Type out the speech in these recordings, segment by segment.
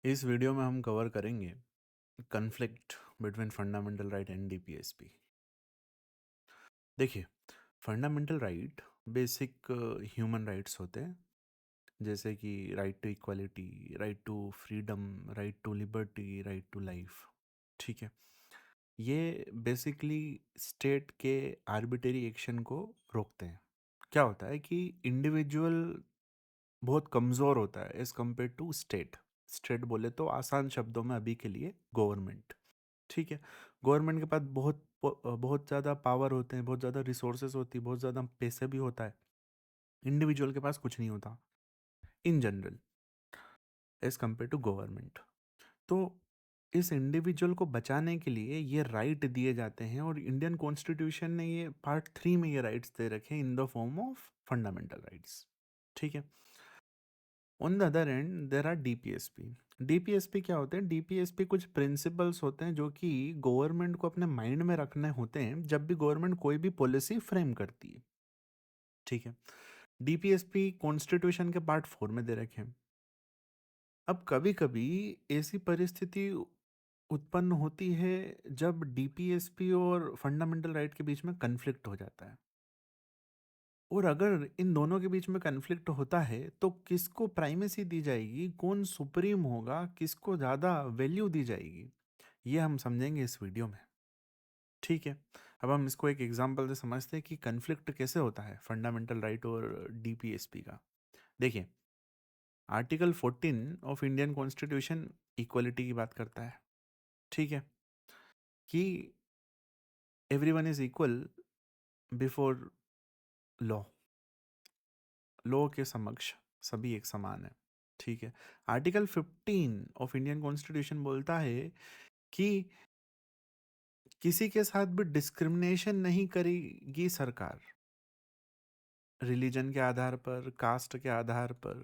इस वीडियो में हम कवर करेंगे conflict between fundamental right and DPSP. देखिए, fundamental right basic human rights होते हैं, जैसे कि right to equality, right to freedom, right to liberty, right to life. ठीक है, ये बेसिकली स्टेट के आर्बिटरी एक्शन को रोकते हैं। क्या होता है कि इंडिविजुअल बहुत कमज़ोर होता है as compare to state. State बोले तो आसान शब्दों में अभी के लिए गवर्नमेंट। ठीक है, गवर्नमेंट के पास बहुत ज़्यादा पावर होते हैं, बहुत ज़्यादा रिसोर्सेज होती है, बहुत ज़्यादा पैसे भी होता है। इंडिविजुअल के पास कुछ नहीं होता in general as compare to government. तो इस इंडिविजुअल को बचाने के लिए ये राइट दिए जाते हैं, और इंडियन कॉन्स्टिट्यूशन ने ये पार्ट 3 में ये राइट्स दे रखे हैं in the form of fundamental rights. ठीक है, on the other end there are DPSP. DPSP क्या होते हैं? डीपीएसपी कुछ प्रिंसिपल्स होते हैं जो कि गवर्नमेंट को अपने माइंड में रखने होते हैं जब भी गवर्नमेंट कोई भी पॉलिसी फ्रेम करती है। ठीक है, डीपीएसपी कॉन्स्टिट्यूशन के पार्ट 4 में दे रखे हैं। अब कभी कभी ऐसी परिस्थिति उत्पन्न होती है जब डीपीएसपी और फंडामेंटल राइट के बीच में कन्फ्लिक्ट हो जाता है, और अगर इन दोनों के बीच में कन्फ्लिक्ट होता है तो किसको प्राइमेसी दी जाएगी, कौन सुप्रीम होगा, किसको ज़्यादा वैल्यू दी जाएगी, ये हम समझेंगे इस वीडियो में। ठीक है, अब हम इसको एक एग्जांपल से समझते हैं कि कन्फ्लिक्ट कैसे होता है फंडामेंटल राइट और डीपीएसपी का। देखिए, article 14 of Indian constitution equality की बात करता है। ठीक है, कि everyone is equal before law, law के समक्ष सभी एक समान है। ठीक है, आर्टिकल 15 ऑफ इंडियन कॉन्स्टिट्यूशन बोलता है कि किसी के साथ भी डिस्क्रिमिनेशन नहीं करेगी सरकार, रिलीजन के आधार पर, कास्ट के आधार पर,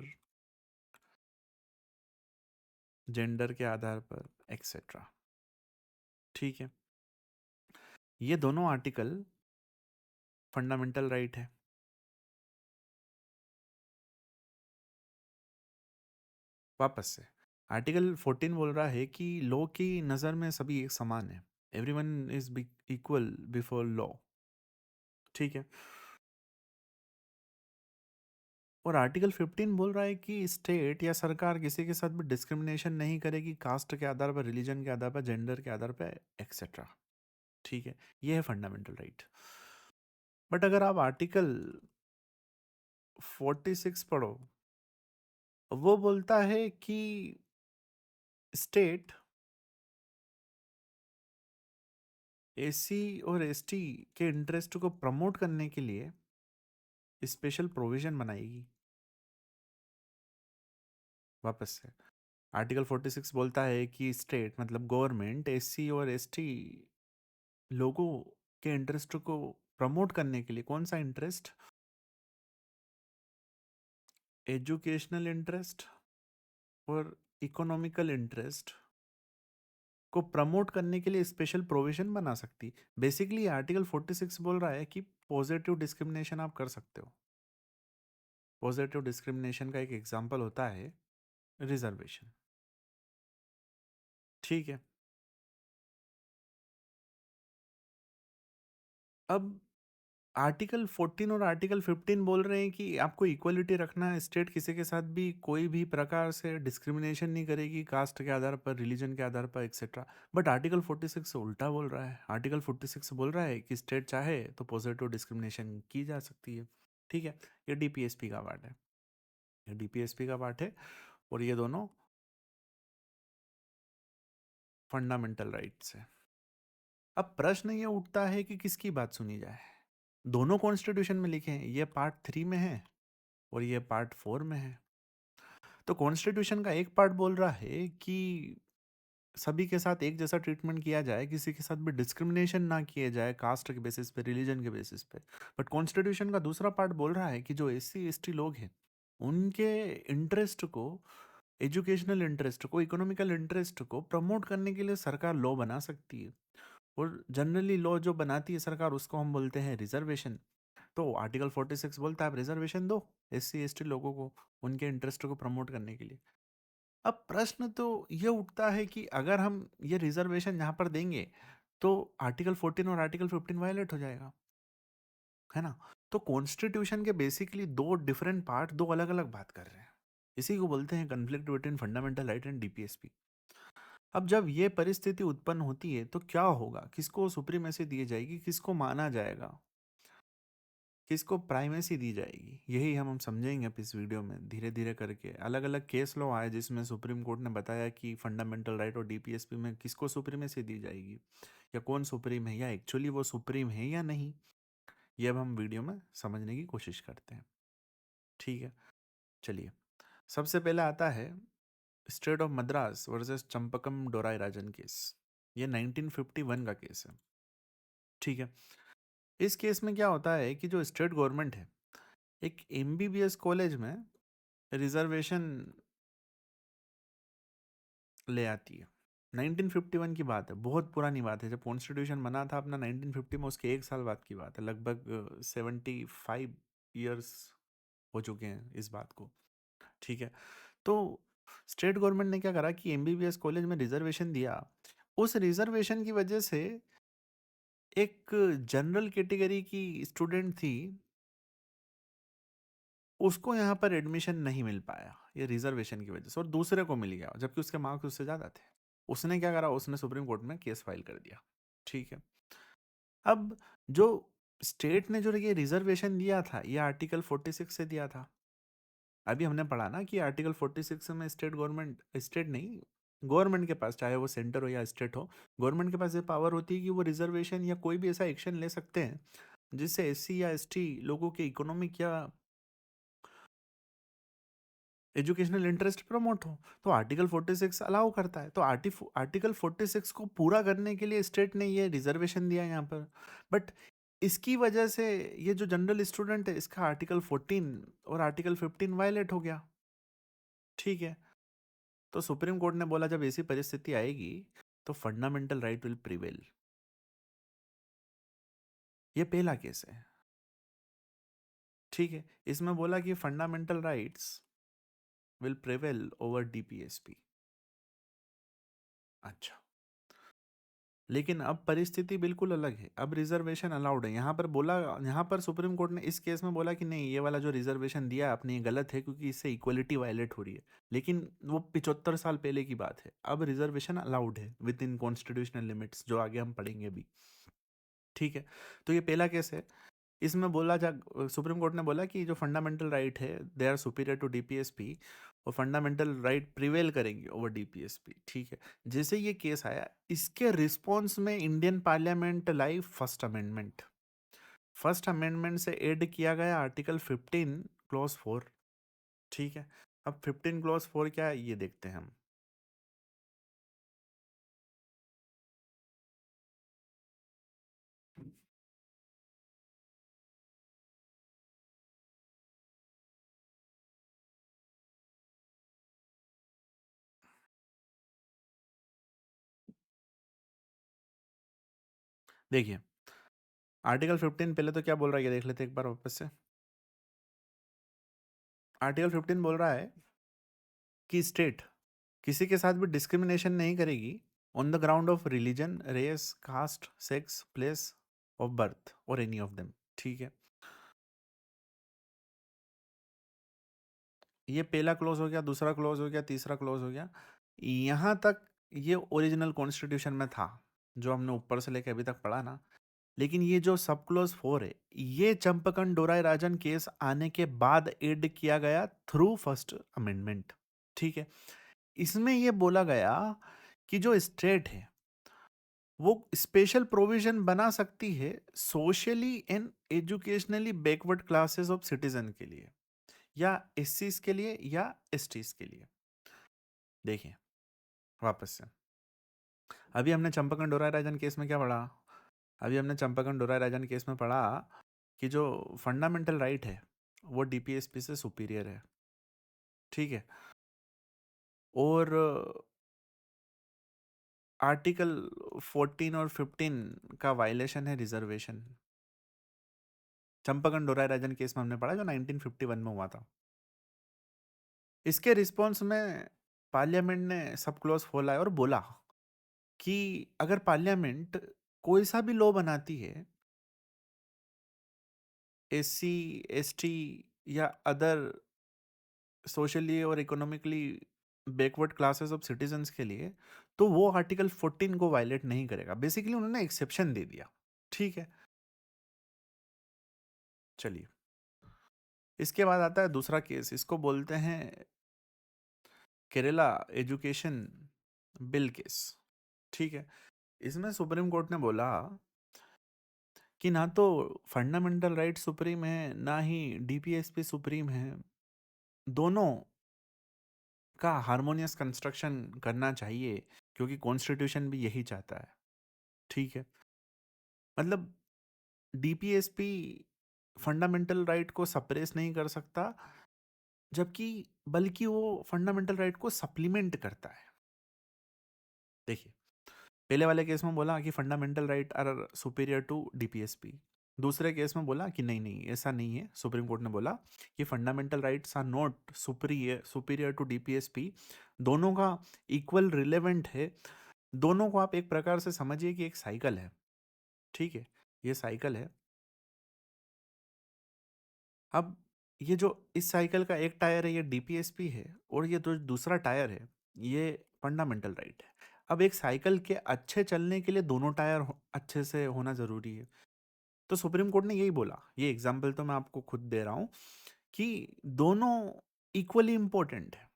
जेंडर के आधार पर, एक्सेट्रा। ठीक है, ये दोनों आर्टिकल फंडामेंटल राइट है। वापस से, आर्टिकल 14 बोल रहा है कि लॉ की नज़र में सभी एक समान है, everyone is equal before law. ठीक है, और आर्टिकल 15 बोल रहा है कि स्टेट या सरकार किसी के साथ भी डिस्क्रिमिनेशन नहीं करेगी, कास्ट के आधार पर, रिलीजन के आधार पर, जेंडर के आधार पर, एक्सेट्रा। ठीक है, ये है फंडामेंटल राइट। बट अगर आप आर्टिकल 46 पढ़ो, वो बोलता है कि स्टेट एससी और एसटी के इंटरेस्ट को प्रमोट करने के लिए स्पेशल प्रोविजन बनाएगी। वापस से, आर्टिकल 46 बोलता है कि स्टेट मतलब गवर्नमेंट एससी और एसटी लोगों के इंटरेस्ट को प्रमोट करने के लिए, कौन सा इंटरेस्ट? एजुकेशनल इंटरेस्ट और इकोनॉमिकल इंटरेस्ट को प्रमोट करने के लिए स्पेशल प्रोविजन बना सकती। बेसिकली आर्टिकल 46 बोल रहा है कि पॉजिटिव डिस्क्रिमिनेशन आप कर सकते हो। पॉजिटिव डिस्क्रिमिनेशन का एक एग्जांपल होता है रिजर्वेशन। ठीक है, अब आर्टिकल 14 और आर्टिकल 15 बोल रहे हैं कि आपको इक्वलिटी रखना है, स्टेट किसी के साथ भी कोई भी प्रकार से डिस्क्रिमिनेशन नहीं करेगी, कास्ट के आधार पर, रिलीजन के आधार पर, एक्सेट्रा। बट आर्टिकल 46 उल्टा बोल रहा है। आर्टिकल 46 बोल रहा है कि स्टेट चाहे तो पॉजिटिव डिस्क्रिमिनेशन की जा सकती है। ठीक है, ये डीपीएसपी का पार्ट है, ये डीपीएसपी का पार्ट है, और ये दोनों फंडामेंटल राइट्स है। अब प्रश्न ये उठता है कि किसकी बात सुनी जाए। दोनों कॉन्स्टिट्यूशन में लिखे हैं, ये पार्ट 3 में है और ये पार्ट 4 में है। तो कॉन्स्टिट्यूशन का एक पार्ट बोल रहा है कि सभी के साथ एक जैसा ट्रीटमेंट किया जाए, किसी के साथ भी डिस्क्रिमिनेशन ना किए जाए कास्ट के बेसिस पे, रिलीजन के बेसिस पे। बट कॉन्स्टिट्यूशन का दूसरा पार्ट बोल रहा है कि जो एससी एसटी लोग हैं, उनके इंटरेस्ट को, एजुकेशनल इंटरेस्ट को, इकोनॉमिकल इंटरेस्ट को प्रमोट करने के लिए सरकार लॉ बना सकती है। और जनरली लॉ जो बनाती है सरकार, उसको हम बोलते हैं रिजर्वेशन। तो आर्टिकल 46 बोलता है आप रिजर्वेशन दो एससी एसटी लोगों को, उनके इंटरेस्ट को प्रमोट करने के लिए। अब प्रश्न तो ये उठता है कि अगर हम ये रिजर्वेशन यहाँ पर देंगे तो आर्टिकल 14 और आर्टिकल 15 वायलेट हो जाएगा, है ना? तो कॉन्स्टिट्यूशन के बेसिकली दो डिफरेंट पार्ट दो अलग अलग बात कर रहे हैं। इसी को बोलते हैं conflict between fundamental right and DPSP. अब जब ये परिस्थिति उत्पन्न होती है तो क्या होगा, किसको सुप्रीमेसी दी जाएगी, किसको माना जाएगा, किसको प्राइमेसी दी जाएगी, यही हम समझेंगे अब इस वीडियो में धीरे धीरे करके। अलग अलग केस लॉ आए जिसमें सुप्रीम कोर्ट ने बताया कि फंडामेंटल राइट और डीपीएसपी में किसको सुप्रीमेसी दी जाएगी, या कौन सुप्रीम है, या एक्चुअली वो सुप्रीम है या नहीं। ये अब हम वीडियो में समझने की कोशिश करते हैं, ठीक है? चलिए, सबसे पहले आता है state of Madras versus Champakam Dorairajan case. ये 1951 का केस है, ठीक है? इस केस में क्या होता है कि जो स्टेट गवर्नमेंट है एक एमबीबीएस कॉलेज में रिजर्वेशन ले आती है। 1951 की बात है, बहुत पुरानी बात है। जब कॉन्स्टिट्यूशन बना था अपना 1950 में, उसके एक साल बाद की बात है। लगभग 75 ईयर्स हो चुके हैं इस बात को, ठीक है? तो स्टेट गवर्नमेंट ने क्या करा कि एमबीबीएस कॉलेज में रिजर्वेशन दिया। उस रिजर्वेशन की वजह से एक जनरल कैटेगरी की स्टूडेंट थी, उसको यहाँ पर एडमिशन नहीं मिल पाया ये रिजर्वेशन की वजह से, और दूसरे को मिल गया जबकि उसके मार्क्स उससे ज़्यादा थे। उसने क्या करा, उसने सुप्रीम कोर्ट में केस फाइल कर दिया, ठीक है? अब जो स्टेट ने जो ये रिजर्वेशन दिया था ये आर्टिकल 46 से दिया था। अभी हमने पढ़ा ना कि आर्टिकल 46 में स्टेट गवर्नमेंट, स्टेट नहीं, गवर्नमेंट के पास, चाहे वो सेंटर हो या स्टेट हो, गवर्नमेंट के पास ये पावर होती है कि वो रिजर्वेशन या कोई भी ऐसा एक्शन ले सकते हैं जिससे एससी या एसटी लोगों के इकोनॉमिक या एजुकेशनल इंटरेस्ट प्रमोट हो। तो आर्टिकल 46 अलाउ करता है। तो आर्टिकल 46 को पूरा करने के लिए स्टेट ने ये रिजर्वेशन दिया यहाँ पर। बट इसकी वजह से ये जो जनरल स्टूडेंट है इसका आर्टिकल 14 और आर्टिकल 15 वायलेट हो गया, ठीक है? तो सुप्रीम कोर्ट ने बोला जब ऐसी परिस्थिति आएगी तो फंडामेंटल राइट विल प्रिवेल। ये पहला केस है, ठीक है? इसमें बोला कि fundamental rights will prevail over DPSP. अच्छा, लेकिन अब परिस्थिति बिल्कुल अलग है। अब रिजर्वेशन अलाउड है यहाँ पर। बोला, यहाँ पर सुप्रीम कोर्ट ने इस केस में बोला कि नहीं, ये वाला जो रिजर्वेशन दिया आपने ये गलत है क्योंकि इससे इक्वलिटी वायलेट हो रही है। लेकिन वो 75 साल पहले की बात है। अब रिजर्वेशन अलाउड है विद इन कॉन्स्टिट्यूशनल लिमिट्स, जो आगे हम पढ़ेंगे अभी, ठीक है? तो ये पहला केस है। इसमें बोला जा, सुप्रीम कोर्ट ने बोला कि जो फंडामेंटल राइट है they are superior to DPSP, और फंडामेंटल राइट प्रिवेल करेंगे ओवर डीपीएसपी, ठीक है? जैसे ये केस आया, इसके रिस्पॉन्स में इंडियन पार्लियामेंट लाई फर्स्ट अमेंडमेंट। फर्स्ट अमेंडमेंट से ऐड किया गया आर्टिकल 15 क्लॉज 4, ठीक है? अब 15 क्लॉज 4 क्या है ये देखते हैं हम। देखिए, आर्टिकल 15 पहले तो क्या बोल रहा है ये देख लेते हैं एक बार वापस से। आर्टिकल 15 बोल रहा है कि स्टेट किसी के साथ भी डिस्क्रिमिनेशन नहीं करेगी on the ground of religion, race, caste, sex, place of birth और एनी ऑफ देम, ठीक है? ये पहला क्लॉज हो गया, दूसरा क्लॉज हो गया, तीसरा क्लॉज हो गया। यहाँ तक ये ओरिजिनल कॉन्स्टिट्यूशन में था, जो हमने ऊपर से लेके अभी तक पढ़ा ना। लेकिन ये जो सब क्लॉज 4 है, ये चंपकन डोराई राजन केस आने के बाद ऐड किया गया थ्रू फर्स्ट अमेंडमेंट, ठीक है? इसमें ये बोला गया कि जो स्टेट है वो स्पेशल प्रोविजन बना सकती है socially and educationally backward classes of citizen के लिए, या एससीज के लिए, या एसटीज के लिए। देखिए वापस से, अभी हमने चंपाकंड डोराई राजन केस में क्या पढ़ा? अभी हमने चंपाकंड डोराई राजन केस में पढ़ा कि जो फंडामेंटल राइट है वो डीपीएसपी से सुपीरियर है, ठीक है? और आर्टिकल 14 और 15 का वायलेशन है रिजर्वेशन। चंपाकंड डोराई राजन केस में हमने पढ़ा जो 1951 में हुआ था। इसके रिस्पॉन्स में पार्लियामेंट ने सब क्लॉज खोला है और बोला कि अगर पार्लियामेंट कोई सा भी लॉ बनाती है एससी एसटी या अदर सोशली और economically backward classes of citizens के लिए, तो वो आर्टिकल 14 को वायलेट नहीं करेगा। बेसिकली उन्होंने एक्सेप्शन दे दिया। ठीक है, चलिए इसके बाद आता है दूसरा केस, इसको बोलते हैं केरला एजुकेशन बिल केस। ठीक है, इसमें सुप्रीम कोर्ट ने बोला कि ना तो फंडामेंटल राइट सुप्रीम है ना ही डीपीएसपी सुप्रीम है, दोनों का हार्मोनियस कंस्ट्रक्शन करना चाहिए क्योंकि कॉन्स्टिट्यूशन भी यही चाहता है। ठीक है, मतलब डीपीएसपी फंडामेंटल राइट को सप्रेस नहीं कर सकता, जबकि बल्कि वो फंडामेंटल राइट को सप्लीमेंट करता है। देखिए, पहले वाले केस में बोला कि fundamental right are superior to DPSP, दूसरे केस में बोला कि नहीं नहीं ऐसा नहीं है। सुप्रीम कोर्ट ने बोला कि fundamental rights are not superior to DPSP, दोनों का इक्वल रिलेवेंट है। दोनों को आप एक प्रकार से समझिए कि एक साइकिल है। ठीक है, ये साइकिल है। अब ये जो इस साइकिल का एक टायर है ये डीपीएसपी है और ये जो दूसरा टायर है ये फंडामेंटल राइट है। अब एक साइकिल के अच्छे चलने के लिए दोनों टायर अच्छे से होना ज़रूरी है। तो सुप्रीम कोर्ट ने यही बोला, ये एग्जाम्पल तो मैं आपको खुद दे रहा हूँ कि दोनों इक्वली इंपॉर्टेंट है।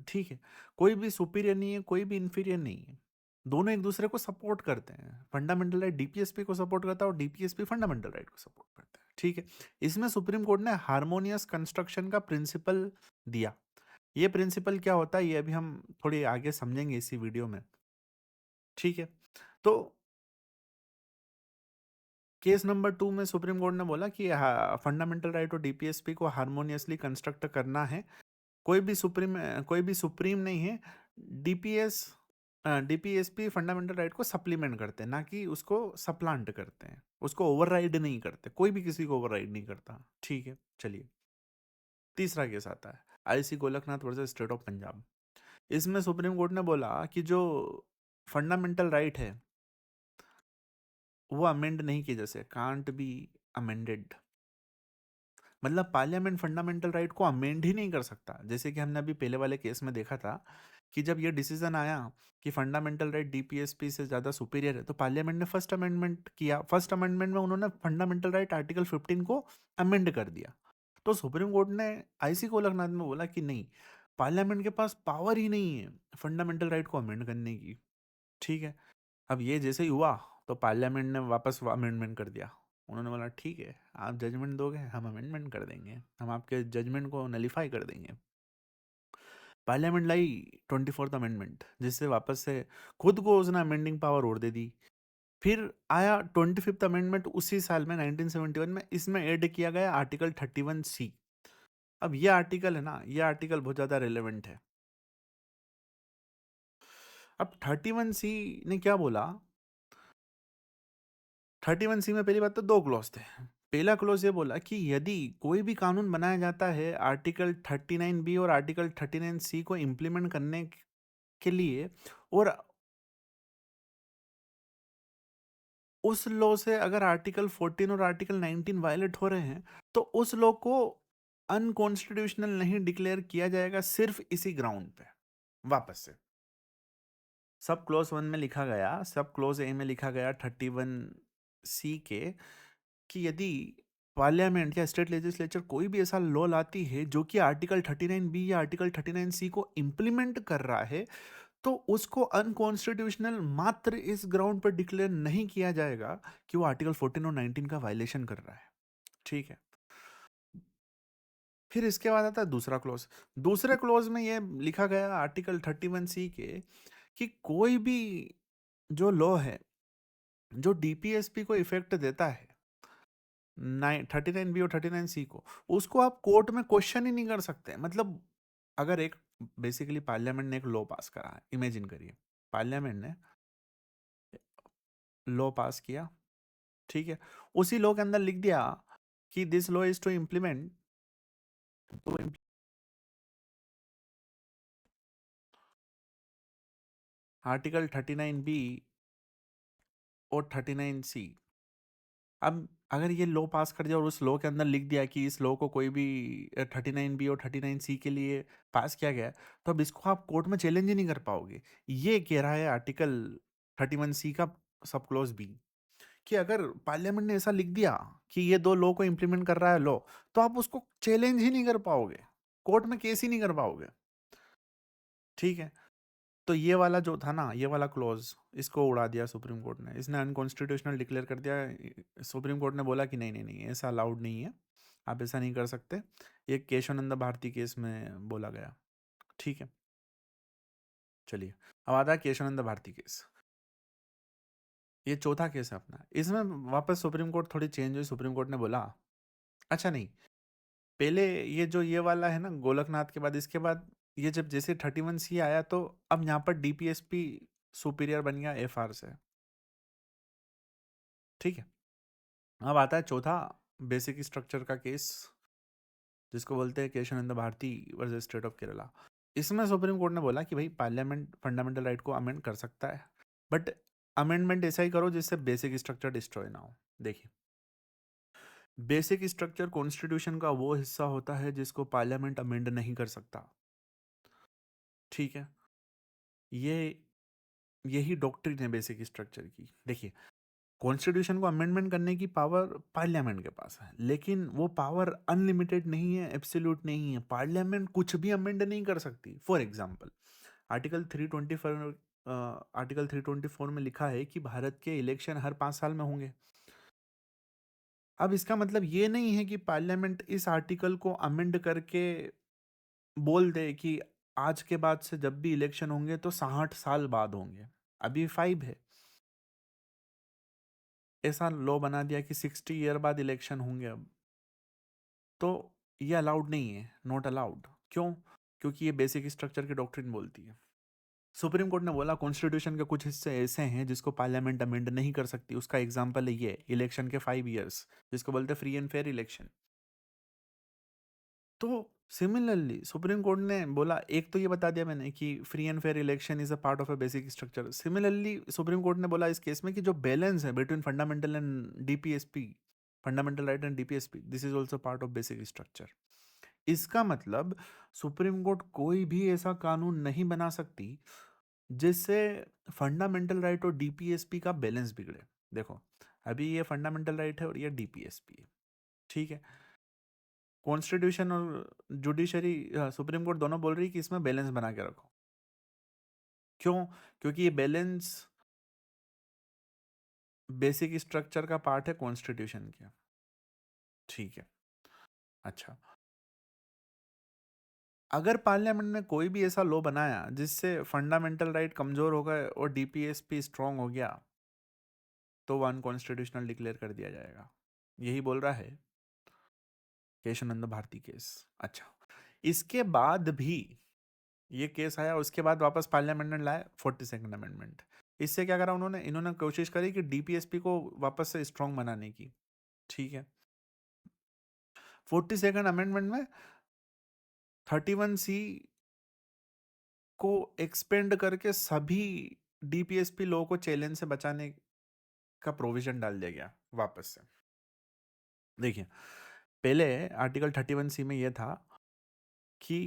ठीक है, कोई भी सुपीरियर नहीं है, कोई भी इंफीरियर नहीं है, दोनों एक दूसरे को सपोर्ट करते हैं। फंडामेंटल राइट डीपीएसपी को सपोर्ट करता है और डीपीएसपी फंडामेंटल राइट को सपोर्ट करता है। ठीक है, इसमें सुप्रीम कोर्ट ने हार्मोनियस कंस्ट्रक्शन का प्रिंसिपल दिया। ये प्रिंसिपल क्या होता है ये अभी हम थोड़ी आगे समझेंगे इसी वीडियो में। ठीक है, तो केस नंबर 2 में सुप्रीम कोर्ट ने बोला कि फंडामेंटल राइट और डीपीएसपी को हार्मोनियसली कंस्ट्रक्ट करना है। कोई भी सुप्रीम नहीं है। डीपीएस डीपीएसपी फंडामेंटल राइट को सप्लीमेंट करते हैं, ना कि उसको सप्लांट करते हैं, उसको ओवरराइड नहीं करते। कोई भी किसी को ओवरराइड नहीं करता। ठीक है, चलिए तीसरा केस आता है IC Golaknath versus state of Punjab. इसमें सुप्रीम कोर्ट ने बोला कि जो फंडामेंटल राइट है वो अमेंड नहीं किए जैसे कांट बी अमेंडेड। मतलब पार्लियामेंट फंडामेंटल राइट को अमेंड ही नहीं कर सकता। जैसे कि हमने अभी पहले वाले केस में देखा था कि जब ये डिसीजन आया कि फंडामेंटल राइट डीपीएसपी से ज़्यादा सुपीरियर है, तो पार्लियामेंट ने फर्स्ट अमेंडमेंट किया। फर्स्ट अमेंडमेंट में उन्होंने फंडामेंटल राइट आर्टिकल 15 को अमेंड कर दिया। तो सुप्रीम कोर्ट ने आईसी गोलकनाथ में बोला कि नहीं, पार्लियामेंट के पास पावर ही नहीं है फंडामेंटल राइट को अमेंड करने की। ठीक है, अब ये जैसे ही हुआ तो पार्लियामेंट ने वापस अमेंडमेंट कर दिया। उन्होंने बोला ठीक है, आप जजमेंट दोगे हम अमेंडमेंट कर देंगे, हम आपके जजमेंट को नलीफाई कर देंगे। पार्लियामेंट लाई 24th अमेंडमेंट, जिससे वापस से खुद को उसने अमेंडिंग पावर और दे दी। फिर आया 25th अमेंडमेंट उसी साल में 1971 में, इसमें ऐड किया गया आर्टिकल 31C। अब ये आर्टिकल है ना, ये आर्टिकल बहुत ज़्यादा रिलेवेंट है। अब 31C ने क्या बोला, 31C में पहली बात तो दो क्लॉज थे। पहला क्लॉज ये बोला कि यदि कोई भी कानून बनाया जाता है आर्टिकल 39B और आर्टिकल 39C को इम्प्लीमेंट करने के लिए, और उस लॉ से अगर आर्टिकल 14 और आर्टिकल 19 वायलेट हो रहे हैं, तो उस लॉ को अनकॉन्स्टिट्यूशनल नहीं डिक्लेयर किया जाएगा, सिर्फ इसी ग्राउंड पे। वापस से सब क्लोज 1 में लिखा गया, सब क्लोज ए में लिखा गया 31C के, कि यदि पार्लियामेंट या स्टेट लेजिस्लेचर कोई भी ऐसा लॉ लाती है जो कि आर्टिकल 39B या आर्टिकल 39C को इम्प्लीमेंट कर रहा है, तो उसको अनकॉन्स्टिट्यूशनल मात्र इस ग्राउंड पर डिक्लेयर नहीं किया जाएगा कि वो आर्टिकल 14 और 19 का वायलेशन कर रहा है। ठीक है, फिर इसके बाद आता है दूसरा क्लॉज। दूसरे क्लॉज में ये लिखा गया आर्टिकल 31C के कि कोई भी जो लॉ है जो डीपीएसपी को इफेक्ट देता है 39B और 39C को, उसको आप कोर्ट में क्वेश्चन ही नहीं कर सकते। मतलब अगर एक बेसिकली पार्लियामेंट ने एक लॉ पास करा है, इमेजिन करिए पार्लियामेंट ने लॉ पास किया। ठीक है, उसी लॉ के अंदर लिख दिया कि this law is to implement, तो आर्टिकल 39B और 39C। अब अगर ये लॉ पास कर दिया और उस लॉ के अंदर लिख दिया कि इस लॉ को कोई भी 39B और 39C के लिए पास किया गया, तो अब इसको आप कोर्ट में चैलेंज ही नहीं कर पाओगे। ये कह रहा है आर्टिकल 31C का सब क्लॉज बी, कि अगर पार्लियामेंट ने ऐसा लिख दिया कि ये दो लॉ को इंप्लीमेंट कर रहा है लॉ, तो आप उसको चैलेंज ही नहीं कर पाओगे, कोर्ट में केस ही नहीं कर पाओगे। ठीक है, तो ये वाला जो था ना, ये वाला क्लॉज, इसको उड़ा दिया सुप्रीम कोर्ट ने, इसने अनकॉन्स्टिट्यूशनल डिक्लेयर कर दिया। सुप्रीम कोर्ट ने बोला कि नहीं नहीं नहीं, ऐसा अलाउड नहीं है, आप ऐसा नहीं कर सकते। ये केशवानंद भारती केस में बोला गया। ठीक है, चलिए अब आता है केशवानंद भारती केस। ये चौथा केस है अपना। इसमें वापस सुप्रीम कोर्ट थोड़ी चेंज हुई। सुप्रीम कोर्ट ने बोला अच्छा नहीं, पहले ये जो ये वाला है ना गोलकनाथ के बाद, इसके बाद ये जब जैसे 31C आया, तो अब यहाँ पर डीपीएसपी सुपीरियर बन गया एफआर से। ठीक है, अब आता है चौथा बेसिक स्ट्रक्चर का केस, जिसको बोलते हैं Kesavananda Bharati versus state of Kerala. इसमें सुप्रीम कोर्ट ने बोला कि भाई पार्लियामेंट फंडामेंटल राइट को अमेंड कर सकता है, बट अमेंडमेंट ऐसा ही करो जिससे बेसिक स्ट्रक्चर डिस्ट्रॉय ना हो। देखिए, बेसिक स्ट्रक्चर कॉन्स्टिट्यूशन का वो हिस्सा होता है जिसको पार्लियामेंट अमेंड नहीं कर सकता। ठीक है, ये यही डॉक्ट्रिन है बेसिक स्ट्रक्चर की। देखिए, कॉन्स्टिट्यूशन को अमेंडमेंट करने की पावर पार्लियामेंट के पास है, लेकिन वो पावर अनलिमिटेड नहीं है, एब्सोल्यूट नहीं है। पार्लियामेंट कुछ भी अमेंड नहीं कर सकती। फॉर एग्जांपल, आर्टिकल 324, आर्टिकल 324 में लिखा है कि भारत के इलेक्शन हर 5 साल में होंगे। अब इसका मतलब ये नहीं है कि पार्लियामेंट इस आर्टिकल को अमेंड करके बोल दे कि आज के बाद से जब भी इलेक्शन होंगे तो 60 साल बाद होंगे। अभी 5 है, ऐसा लॉ बना दिया कि 60 ईयर बाद इलेक्शन होंगे अब, तो ये अलाउड नहीं है, नॉट अलाउड। क्यों? क्योंकि ये बेसिक स्ट्रक्चर की डॉक्ट्रिन बोलती है। सुप्रीम कोर्ट ने बोला कॉन्स्टिट्यूशन के कुछ हिस्से ऐसे हैं जिसको पार्लियामेंट अमेंड नहीं कर सकती। उसका एग्जाम्पल है ये इलेक्शन के 5 ईयर्स, जिसको बोलते हैं फ्री एंड फेयर इलेक्शन। तो सिमिलरली सुप्रीम कोर्ट ने बोला, एक तो ये बता दिया मैंने कि free and fair election is a part of a basic structure. Similarly supreme court ने बोला इस केस में कि जो बैलेंस है between fundamental and DPSP, fundamental right and DPSP, this is also part of basic structure. इसका मतलब supreme court कोई भी ऐसा कानून नहीं बना सकती जिससे फंडामेंटल राइट और डीपीएसपी का बैलेंस बिगड़े। देखो, अभी ये फंडामेंटल राइट है और ये डीपीएसपी है। ठीक है, कॉन्स्टिट्यूशन और जुडिशरी, सुप्रीम कोर्ट दोनों बोल रही है कि इसमें बैलेंस बना के रखो। क्यों? क्योंकि ये बैलेंस बेसिक स्ट्रक्चर का पार्ट है कॉन्स्टिट्यूशन के। ठीक है, अच्छा, अगर पार्लियामेंट ने कोई भी ऐसा लॉ बनाया जिससे फंडामेंटल राइट कमजोर हो गए और डीपीएसपी स्ट्रांग हो गया, तो वो अनकॉन्स्टिट्यूशनल डिक्लेयर कर दिया जाएगा। यही बोल रहा है केशवानंद भारती केस। अच्छा, इसके बाद भी ये केस आया, उसके बाद वापस पार्लियामेंट ने लाया 42nd अमेंडमेंट। इससे क्या करा उन्होंने, इन्होंने कोशिश करी कि डीपीएसपी को वापस से स्ट्रांग बनाने की। ठीक है, 42nd अमेंडमेंट में 31C को एक्सपेंड करके सभी डीपीएसपी लॉ को चैलेंज से बचाने का प्रोविजन डाल दिया गया वापस से। देखिए, पहले आर्टिकल 31C में यह था कि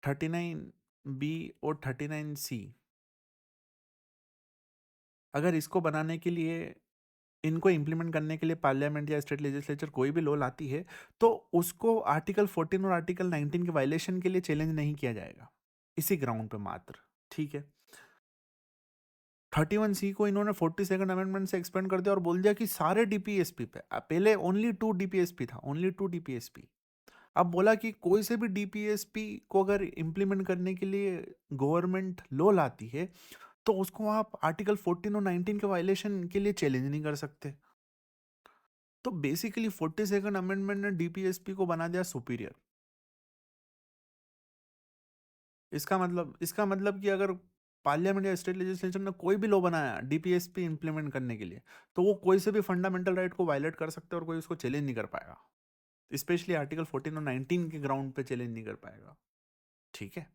39B और 39C, अगर इसको बनाने के लिए, इनको इम्प्लीमेंट करने के लिए पार्लियामेंट या स्टेट लेजिस्लेचर कोई भी लॉ लाती है, तो उसको आर्टिकल 14 और आर्टिकल 19 के वायलेशन के लिए चैलेंज नहीं किया जाएगा, इसी ग्राउंड पे मात्र। ठीक है, 31C को इन्होंने 42nd अमेंडमेंट से एक्सपेंड कर दिया और बोल दिया कि सारे डीपीएसपी पे, पहले ओनली 2 डीपीएसपी था, ओनली 2 डीपीएसपी। अब बोला कि कोई से भी डीपीएसपी को अगर इंप्लीमेंट करने के लिए गवर्नमेंट लॉ लाती है, तो उसको आप आर्टिकल 14 और 19 के वायलेशन के लिए चैलेंज नहीं कर सकते। तो बेसिकली 42nd अमेंडमेंट ने डीपीएसपी को बना दिया सुपीरियर। इसका मतलब कि अगर पार्लियामेंट या स्टेट लेजिस्लेचर ने कोई भी लॉ बनाया डीपीएसपी इंप्लीमेंट करने के लिए, तो वो कोई से भी फंडामेंटल राइट को वायलेट कर सकते हैं और कोई उसको चैलेंज नहीं कर पाएगा। स्पेशली आर्टिकल 14 और 19 के ग्राउंड पे चैलेंज नहीं कर पाएगा। ठीक है,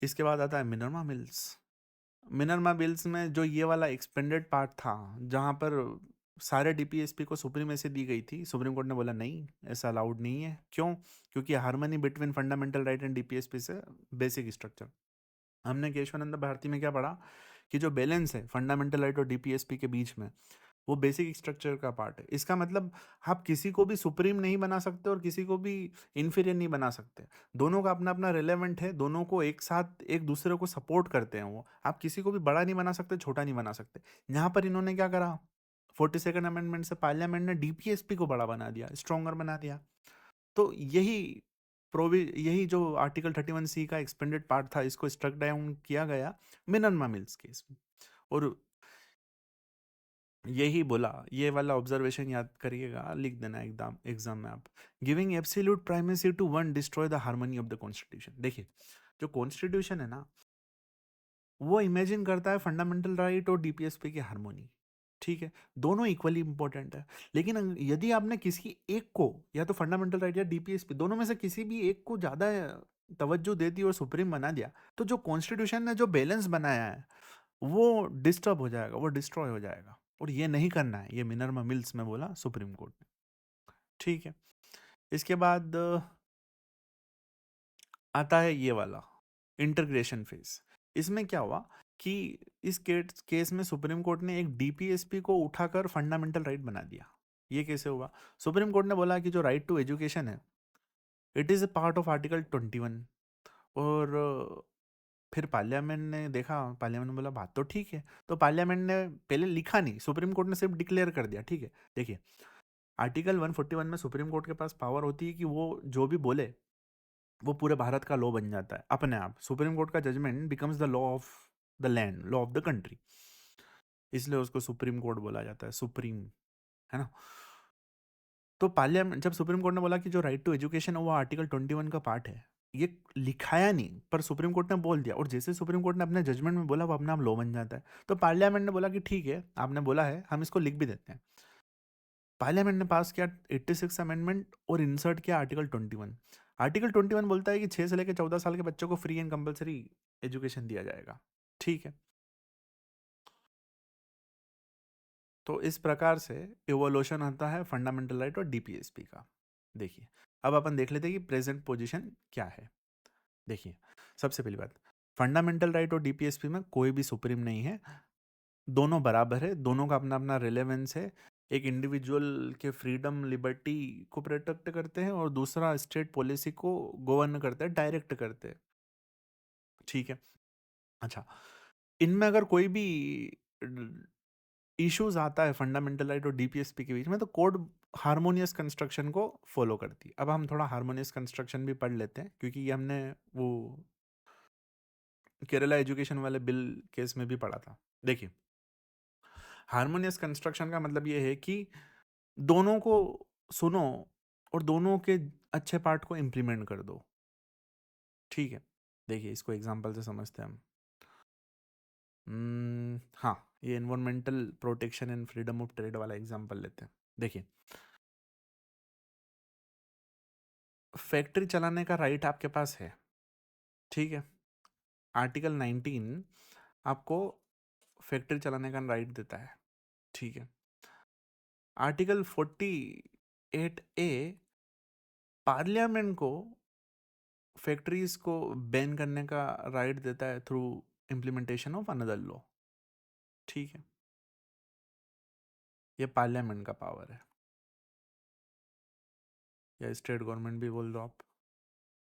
इसके बाद आता है मिनर्वा मिल्स। मिनर्वा मिल्स में जो ये वाला एक्सपेंडेड पार्ट था, जहाँ पर सारे डीपीएसपी को सुप्रीमेसी दी गई थी, सुप्रीम कोर्ट ने बोला नहीं, ऐसा अलाउड नहीं है। क्यों? क्योंकि harmony between fundamental right and DPSP से बेसिक स्ट्रक्चर। हमने केशवानंद भारती में क्या पढ़ा कि जो बैलेंस है फंडामेंटल राइट और डीपीएसपी के बीच में, वो बेसिक स्ट्रक्चर का पार्ट है। इसका मतलब आप किसी को भी सुप्रीम नहीं बना सकते और किसी को भी इन्फीरियर नहीं बना सकते। दोनों का अपना अपना रिलेवेंट है, दोनों को एक साथ एक दूसरे को सपोर्ट करते हैं। वो आप किसी को भी बड़ा नहीं बना सकते, छोटा नहीं बना सकते। यहाँ पर इन्होंने क्या करा, 42nd अमेंडमेंट से पार्लियामेंट ने डीपीएसपी को बड़ा बना दिया, स्ट्रॉन्गर बना दिया। तो यही जो आर्टिकल 31C का एक्सपेंडेड पार्ट था, इसको स्ट्रक डाउन किया गया मिनरमा मिल्स केस में। और यही बोला, ये वाला ऑब्जर्वेशन याद करिएगा, लिख देना एग्जाम एग्जाम में आप। Giving absolute primacy to one destroy the harmony of the constitution. देखिए, जो कॉन्स्टिट्यूशन है ना, वो इमेजिन करता है फंडामेंटल राइट और डीपीएसपी की हार्मोनी। ठीक है, दोनों इक्वली इंपॉर्टेंट है। लेकिन यदि आपने किसी एक को, या तो फंडामेंटल राइट या डीपीएसपी, दोनों में से किसी भी एक को ज्यादा तवज्जो दे दी और सुप्रीम बना दिया, तो जो कॉन्स्टिट्यूशन ने जो बैलेंस बनाया है वो डिस्टर्ब हो जाएगा, वो डिस्ट्रॉय हो जाएगा। और ये नहीं करना है, ये मिनर्वा मिल्स में बोला सुप्रीम कोर्ट ने। ठीक है, इसके बाद आता है ये वाला इंटीग्रेशन फेज। इसमें क्या हुआ कि इस केस में सुप्रीम कोर्ट ने एक डीपीएसपी को उठाकर फंडामेंटल राइट बना दिया। ये कैसे हुआ? सुप्रीम कोर्ट ने बोला कि जो राइट टू एजुकेशन है, it is a part of article 21। और फिर पार्लियामेंट ने देखा, पार्लियामेंट ने बोला बात तो ठीक है। तो पार्लियामेंट ने पहले लिखा नहीं, सुप्रीम कोर्ट ने सिर्फ डिक्लेयर कर दिया। ठीक है, देखिए, आर्टिकल 141 में सुप्रीम कोर्ट के पास पावर होती है कि वो जो भी बोले वो पूरे भारत का लॉ बन जाता है अपने आप। सुप्रीम कोर्ट का judgement becomes the law of the land, law of the country, इसलिए उसको सुप्रीम कोर्ट बोला जाता है, सुप्रीम, है ना। तो पार्लियामेंट, जब सुप्रीम कोर्ट ने बोला कि जो राइट टू एजुकेशन है वो आर्टिकल 21 का पार्ट है, ये लिखाया नहीं पर सुप्रीम कोर्ट ने बोल दिया, और जैसे सुप्रीम कोर्ट ने अपने जजमेंट में बोला वो अपना लॉ बन जाता है। तो पार्लियामेंट ने बोला कि ठीक है, आपने बोला है, हम इसको लिख भी देते हैं। पार्लियामेंट ने पास किया 86 अमेंडमेंट और इंसर्ट किया आर्टिकल 21। आर्टिकल 21 बोलता है कि 6 से लेकर 14 साल के बच्चों को फ्री एंड कंपलसरी एजुकेशन दिया जाएगा। ठीक है, तो इस प्रकार से इवोल्यूशन आता है फंडामेंटल राइट और डीपीएसपी का। देखिए, अब अपन देख लेते हैं कि प्रेजेंट पोजीशन क्या है। देखिए, सबसे पहली बात, फंडामेंटल राइट और डीपीएसपी में कोई भी सुप्रीम नहीं है, दोनों बराबर है, दोनों का अपना अपना रिलेवेंस है। एक इंडिविजुअल के फ्रीडम लिबर्टी को प्रोटेक्ट करते हैं और दूसरा स्टेट पॉलिसी को गवर्न करते हैं, डायरेक्ट करते हैं। ठीक है, अच्छा, इनमें अगर कोई भी इश्यूज आता है फंडामेंटल राइट और डीपीएसपी के बीच में, तो कोर्ट हारमोनियस कंस्ट्रक्शन को फॉलो करती है। अब हम थोड़ा हारमोनियस कंस्ट्रक्शन भी पढ़ लेते हैं, क्योंकि ये हमने वो केरला एजुकेशन वाले बिल केस में भी पढ़ा था। देखिए, हारमोनियस कंस्ट्रक्शन का मतलब ये है कि दोनों को सुनो और दोनों के अच्छे पार्ट को इम्प्लीमेंट कर दो। ठीक है, देखिए, इसको एग्जांपल से समझते हैं हम। हाँ, ये environmental protection and freedom of trade वाला एग्जांपल लेते हैं। देखिए, फैक्ट्री चलाने का राइट आपके पास है। ठीक है, आर्टिकल 19 आपको फैक्ट्री चलाने का राइट देता है। ठीक है, आर्टिकल 48A पार्लियामेंट को फैक्ट्रीज को बैन करने का राइट देता है through implementation of another law. ठीक है, ये पार्लियामेंट का पावर है, या स्टेट गवर्नमेंट भी बोल दो आप,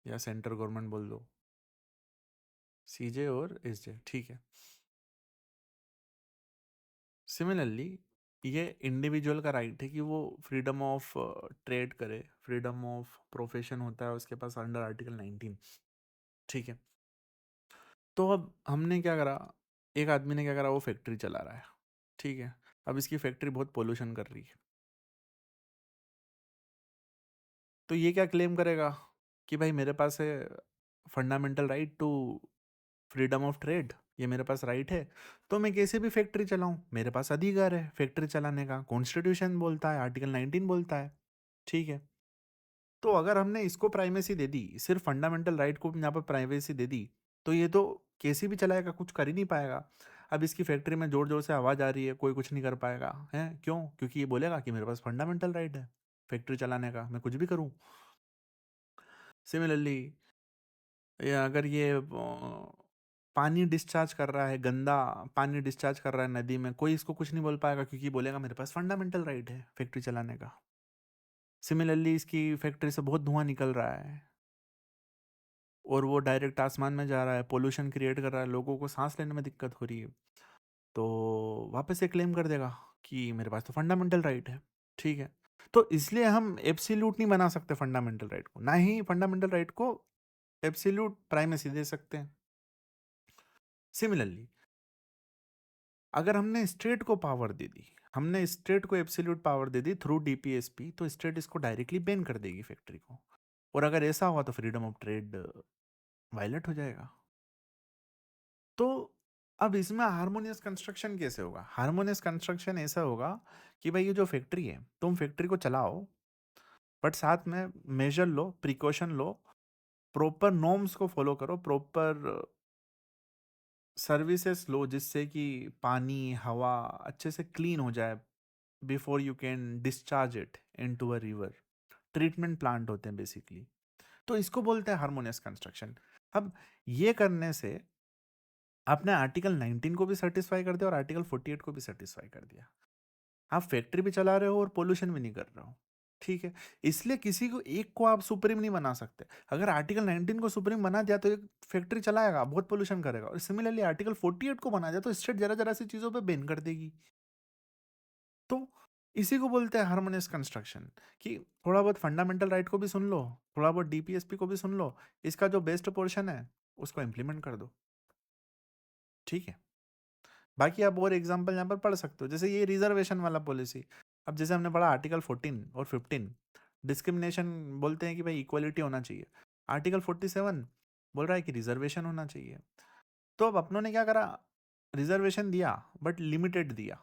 या सेंट्रल गवर्नमेंट बोल दो, सीजे और एसजे। ठीक है, सिमिलरली ये इंडिविजुअल का राइट है कि वो फ्रीडम ऑफ ट्रेड करे, फ्रीडम ऑफ प्रोफेशन होता है उसके पास अंडर आर्टिकल 19। ठीक है, तो अब हमने क्या करा, एक आदमी ने क्या करा, वो फैक्ट्री चला रहा है। ठीक है, अब इसकी फैक्ट्री बहुत पोल्यूशन कर रही है, तो ये क्या क्लेम करेगा कि भाई मेरे पास है fundamental right to freedom of trade, ये मेरे पास राइट है, तो मैं कैसे भी फैक्ट्री चलाऊं, मेरे पास अधिकार है फैक्ट्री चलाने का, कॉन्स्टिट्यूशन बोलता है, आर्टिकल 19 बोलता है। ठीक है, तो अगर हमने इसको प्राइमेसी दे दी, सिर्फ फंडामेंटल राइट को यहाँ पर प्राइवेसी दे दी, तो ये तो कैसी भी चलाएगा, कुछ कर ही नहीं पाएगा। अब इसकी फैक्ट्री में जोर जोर से आवाज़ आ रही है, कोई कुछ नहीं कर पाएगा है, क्यों? क्योंकि ये बोलेगा कि मेरे पास फंडामेंटल राइट है फैक्ट्री चलाने का, मैं कुछ भी करूँ। सिमिलरली अगर ये पानी डिस्चार्ज कर रहा है, गंदा पानी डिस्चार्ज कर रहा है नदी में, कोई इसको कुछ नहीं बोल पाएगा, क्योंकि बोलेगा मेरे पास फंडामेंटल राइट है फैक्ट्री चलाने का। सिमिलरली इसकी फैक्ट्री से बहुत धुआं निकल रहा है और वो डायरेक्ट आसमान में जा रहा है, पोल्यूशन क्रिएट कर रहा है, लोगों को सांस लेने में दिक्कत हो रही है, तो वापस से क्लेम कर देगा कि मेरे पास तो फंडामेंटल राइट है। ठीक है, तो इसलिए हम एब्सोल्यूट नहीं बना सकते फंडामेंटल राइट को, ना ही फंडामेंटल राइट को एब्सोल्यूट प्राइमेसी दे सकते हैं। सिमिलरली अगर हमने स्टेट को पावर दे दी, हमने स्टेट को absolute power they the through DPSP, तो स्टेट इसको डायरेक्टली बैन कर देगी फैक्ट्री को, और अगर ऐसा हुआ तो फ्रीडम ऑफ ट्रेड वायलेट हो जाएगा। तो अब इसमें हार्मोनियस कंस्ट्रक्शन कैसे होगा? हार्मोनियस कंस्ट्रक्शन ऐसा होगा कि भाई ये जो फैक्ट्री है, तुम फैक्ट्री को चलाओ, बट साथ में मेजर लो, प्रिकॉशन लो, प्रॉपर नॉर्म्स को फॉलो करो, प्रॉपर सर्विसेज लो, जिससे कि पानी हवा अच्छे से क्लीन हो जाए before you can discharge it into a river. Treatment plant होते हैं बेसिकली, तो इसको बोलते हैं हार्मोनियस कंस्ट्रक्शन। अब ये करने से आपने आर्टिकल 19 को भी सेटिस्फाई कर दिया और आर्टिकल 48 को भी सेटिस्फाई कर दिया। आप फैक्ट्री भी चला रहे हो और पोल्यूशन भी नहीं कर रहे हो। ठीक है, इसलिए किसी को एक को आप सुप्रीम नहीं बना सकते। अगर आर्टिकल 19 को सुप्रीम बना दिया तो एक फैक्ट्री चलाएगा, बहुत पोल्यूशन करेगा, और सिमिलरली आर्टिकल 48 को बना दिया तो स्टेट जरा जरा सी चीजों पे बैन कर देगी। तो इसी को बोलते हैं हार्मोनियस कंस्ट्रक्शन, कि थोड़ा बहुत फंडामेंटल राइट को भी सुन लो, थोड़ा बहुत डीपीएसपी को भी सुन लो, इसका जो बेस्ट पोर्शन है उसको इंप्लीमेंट कर दो। ठीक है, बाकी आप और एग्जांपल यहाँ पर पढ़ सकते हो, जैसे ये रिजर्वेशन वाला पॉलिसी। अब जैसे हमने पढ़ा आर्टिकल 14 और 15 डिस्क्रिमिनेशन बोलते हैं कि भाई इक्वलिटी होना चाहिए, आर्टिकल 47 बोल रहा है कि रिजर्वेशन होना चाहिए। तो अब अपनों ने क्या करा, रिजर्वेशन दिया बट लिमिटेड दिया,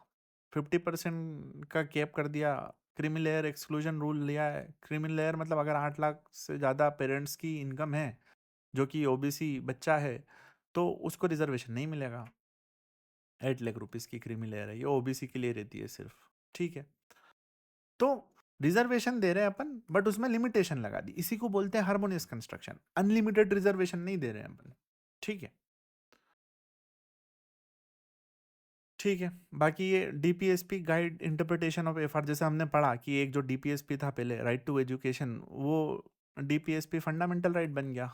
50% का कैप कर दिया, क्रीमी लेयर एक्सक्लूजन रूल लिया है। क्रीमी लेयर मतलब अगर 8 लाख से ज़्यादा पेरेंट्स की इनकम है, जो कि ओबीसी बच्चा है, तो उसको रिजर्वेशन नहीं मिलेगा। 8 लाख रुपीज़ की क्रीमी लेयर है, ये ओबीसी के लिए रहती है सिर्फ। ठीक है, तो रिजर्वेशन दे रहे हैं अपन, बट उसमें लिमिटेशन लगा दी, इसी को बोलते हैं हार्मोनियस कंस्ट्रक्शन। अनलिमिटेड रिजर्वेशन नहीं दे रहे हैं अपन। ठीक है, ठीक है, बाकी ये DPSP guide interpretation of FR, जैसे हमने पढ़ा कि एक जो डीपीएसपी था पहले, राइट टू एजुकेशन, वो डीपीएसपी फंडामेंटल राइट बन गया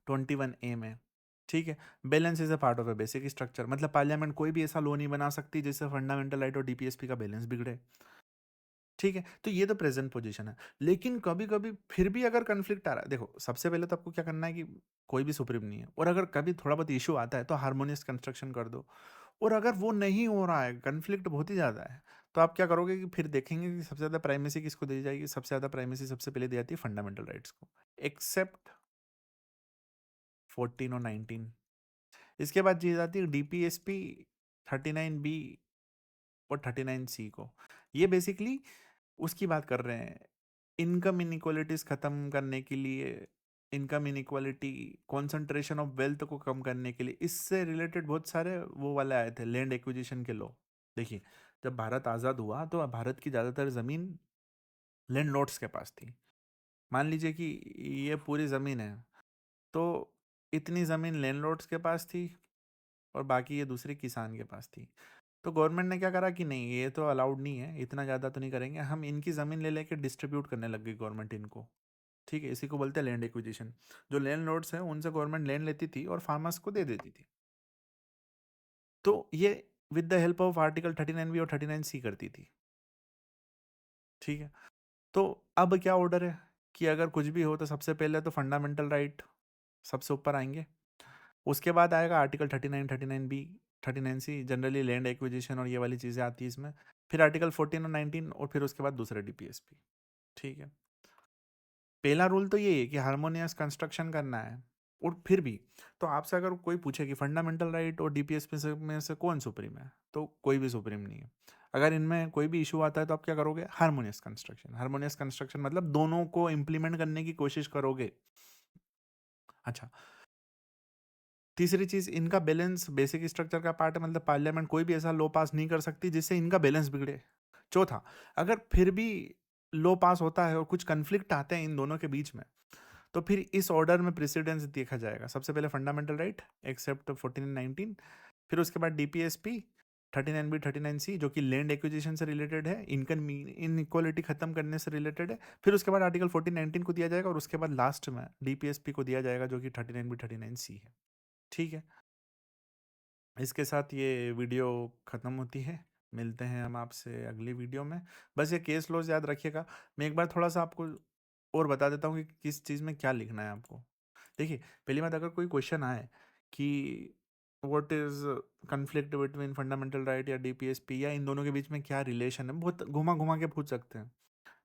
21A में। ठीक है, balance is a part of A basic structure, मतलब पार्लियामेंट कोई भी ऐसा लॉ नहीं बना सकती जिससे फंडामेंटल राइट और डीपीएसपी का बैलेंस बिगड़े। ठीक है, तो ये तो प्रेजेंट पोजीशन है, लेकिन कभी कभी फिर भी अगर कन्फ्लिक्ट आ रहा है, देखो सबसे पहले तो आपको क्या करना है कि कोई भी सुप्रीम नहीं है, और अगर कभी थोड़ा बहुत इशू आता है तो हार्मोनियस कंस्ट्रक्शन कर दो। और अगर वो नहीं हो रहा है, कन्फ्लिक्ट बहुत ही ज़्यादा है, तो आप क्या करोगे कि फिर देखेंगे कि सबसे ज़्यादा प्राइमेसी किसको दी जाएगी। सबसे ज़्यादा प्राइमेसी सबसे पहले दी जाती है फंडामेंटल राइट्स को, एक्सेप्ट 14 और 19। इसके बाद दी जाती है डीपीएसपी 39B और 39C को। ये बेसिकली उसकी बात कर रहे हैं, इनकम इनइक्वालिटीज खत्म करने के लिए, income inequality, concentration of wealth को कम करने के लिए, इससे रिलेटेड बहुत सारे वो वाले आए थे लैंड एक्विजिशन के लॉ। देखिए, जब भारत आज़ाद हुआ तो भारत की ज़्यादातर ज़मीन लैंड लॉर्ड्स के पास थी। मान लीजिए कि ये पूरी ज़मीन है, तो इतनी ज़मीन लैंड लॉर्ड्स के पास थी और बाकी ये दूसरे किसान के पास थी। तो गवर्नमेंट ने क्या करा कि नहीं, ये तो अलाउड नहीं है, इतना ज़्यादा तो नहीं करेंगे, हम इनकी ज़मीन ले लेके डिस्ट्रीब्यूट करने लग गई गवर्नमेंट इनको। ठीक है, इसी को बोलते हैं लैंड एक्विजिशन। जो लैंड लॉर्ड्स हैं उनसे गवर्नमेंट लैंड लेती थी और फार्मर्स को दे देती थी। तो ये with the help of article 39B और 39C करती थी। ठीक है, तो अब क्या ऑर्डर है कि अगर कुछ भी हो तो सबसे पहले तो फंडामेंटल राइट सबसे ऊपर आएंगे, उसके बाद आएगा article 39, 39B, 39C, generally land acquisition और ये वाली चीज़ें आती है इसमें, फिर आर्टिकल 14 और 19, और फिर उसके बाद दूसरे डीपीएसपी। ठीक है, पहला रूल तो ये है कि हार्मोनियस कंस्ट्रक्शन करना है। और फिर भी तो आपसे अगर कोई पूछे कि फंडामेंटल राइट और डीपीएस में से कौन सुप्रीम है, तो कोई भी सुप्रीम नहीं है। अगर इनमें कोई भी इशू आता है तो आप क्या करोगे, हार्मोनियस कंस्ट्रक्शन। हार्मोनियस कंस्ट्रक्शन मतलब दोनों को इंप्लीमेंट करने की कोशिश करोगे। अच्छा, तीसरी चीज़, इनका बैलेंस बेसिक स्ट्रक्चर का पार्ट है, मतलब पार्लियामेंट कोई भी ऐसा लॉ पास नहीं कर सकती जिससे इनका बैलेंस बिगड़े। चौथा, अगर फिर भी लॉ पास होता है और कुछ कन्फ्लिक्ट आते हैं इन दोनों के बीच में, तो फिर इस ऑर्डर में प्रेसिडेंस देखा जाएगा। सबसे पहले फंडामेंटल राइट एक्सेप्ट 1419, फिर उसके बाद डीपीएसपी 39B 39C जो कि लैंड एक्विजिशन से रिलेटेड है, इनकम इनइक्वालिटी खत्म करने से रिलेटेड है, फिर उसके बाद आर्टिकल 1419 को दिया जाएगा, और उसके बाद लास्ट में डीपीएसपी को दिया जाएगा जो कि 39B 39C है। ठीक है, इसके साथ ये वीडियो ख़त्म होती है। मिलते हैं हम आपसे अगली वीडियो में। बस ये केस लॉज याद रखिएगा। मैं एक बार थोड़ा सा आपको और बता देता हूँ कि किस चीज़ में क्या लिखना है आपको। देखिए, पहली बात, अगर कोई क्वेश्चन आए कि what is conflict between fundamental right या डीपीएसपी, या इन दोनों के बीच में क्या रिलेशन है, बहुत घुमा घुमा के पूछ सकते हैं।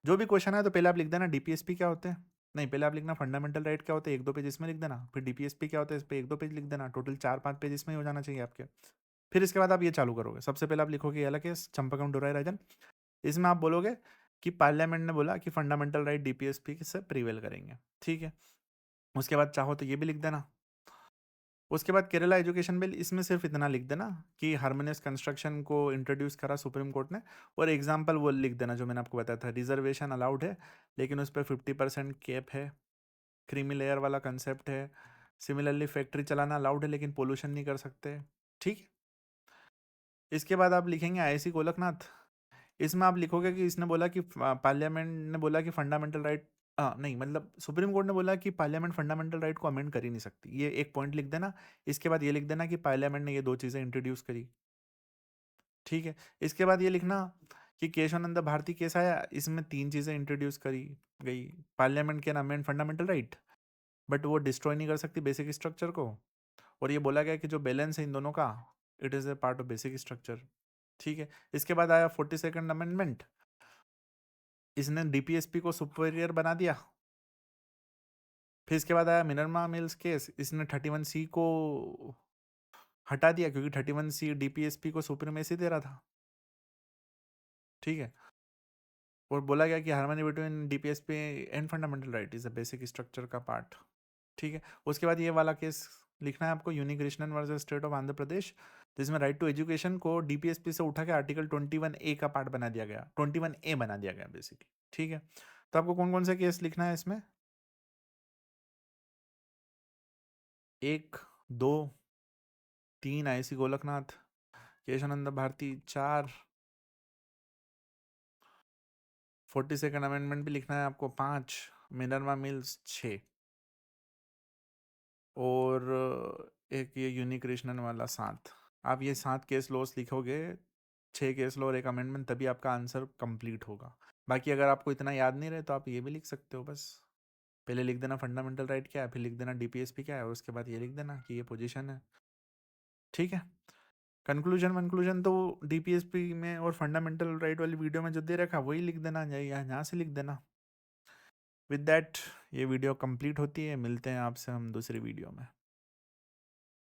जो भी क्वेश्चन है तो पहले आप लिख देना डीपीएसपी क्या होते हैं, नहीं पहले आप लिखना फंडामेंटल राइट क्या होते हैं, 1-2 पेज इसमें लिख देना, फिर डीपीएसपी क्या होता है इस पर 1-2 पेज लिख देना, टोटल 4-5 पेज इसमें ही हो जाना चाहिए आपके। फिर इसके बाद आप ये चालू करोगे, सबसे पहले आप लिखोगे ये केस चंपाकम डोराई राजन। इसमें आप बोलोगे कि पार्लियामेंट ने बोला कि फंडामेंटल राइट डीपीएसपी से प्रिवेल करेंगे। ठीक है, उसके बाद चाहो तो ये भी लिख देना। उसके बाद केरला एजुकेशन बिल, इसमें सिर्फ इतना लिख देना कि हार्मोनियस कंस्ट्रक्शन को इंट्रोड्यूस करा सुप्रीम कोर्ट ने, और एग्जाम्पल वो लिख देना जो मैंने आपको बताया था, रिजर्वेशन अलाउड है लेकिन उस पर 50% कैप है, क्रीमी लेयर वाला कंसेप्ट है, सिमिलरली फैक्ट्री चलाना अलाउड है लेकिन पोल्यूशन नहीं कर सकते। ठीक है, इसके बाद आप लिखेंगे आईआईसी गोलकनाथ। इसमें आप लिखोगे कि इसने बोला कि पार्लियामेंट ने बोला कि फंडामेंटल राइट, नहीं मतलब सुप्रीम कोर्ट ने बोला कि पार्लियामेंट फंडामेंटल राइट को अमेंड कर ही नहीं सकती, ये एक पॉइंट लिख देना। इसके बाद ये लिख देना कि पार्लियामेंट ने ये दो चीज़ें इंट्रोड्यूस करी। ठीक है, इसके बाद ये लिखना कि केशवानंद भारती केस आया, इसमें 3 चीज़ें इंट्रोड्यूस करी गई। Parliament can amend fundamental right but वो डिस्ट्रॉय नहीं कर सकती बेसिक स्ट्रक्चर को, और ये बोला गया कि जो बैलेंस है इन दोनों का, it is a part of basic structure. ठीक है, इसके बाद आया 42nd अमेंडमेंट, इसने डीपीएसपी को सुपीरियर बना दिया। फिर इसके बाद आया मिनरमा मिल्स केस, इसने 31C को हटा दिया क्योंकि 31C डीपीएसपी को सुप्रीमेसी दे रहा था। ठीक है, और बोला गया कि harmony between DPSP and fundamental right is a basic structure का पार्ट। ठीक है, उसके बाद ये वाला केस लिखना है आपको, यूनिकृष्णन versus state of Andhra Pradesh, जिसमें राइट टू एजुकेशन को डीपीएसपी से उठा के आर्टिकल 21A का पार्ट बना दिया गया, 21A बना दिया गया बेसिकली। ठीक है, तो आपको कौन कौन से केस लिखना है इसमें, 1, 2, 3 IC Golaknath, Kesavananda Bharati 4, 42nd amendment भी लिखना है आपको 5, मिनरमा मिल्स 6, और एक ये यूनिकृष्णन वाला 7। आप ये 7 केस लॉस लिखोगे, 6 केस लॉ और एक अमेंडमेंट, तभी आपका आंसर कंप्लीट होगा। बाकी अगर आपको इतना याद नहीं रहे तो आप ये भी लिख सकते हो, बस पहले लिख देना फंडामेंटल राइट क्या है, फिर लिख देना डीपीएसपी क्या है, और उसके बाद ये लिख देना कि ये पोजीशन है। ठीक है, कंक्लूजन वनक्लूजन तो डीपीएसपी में और फंडामेंटल राइट वाली वीडियो में जो दे रखा वही लिख देना, यहाँ से लिख देना। विद दैट ये वीडियो कंप्लीट होती है, मिलते हैं आपसे हम दूसरी वीडियो में।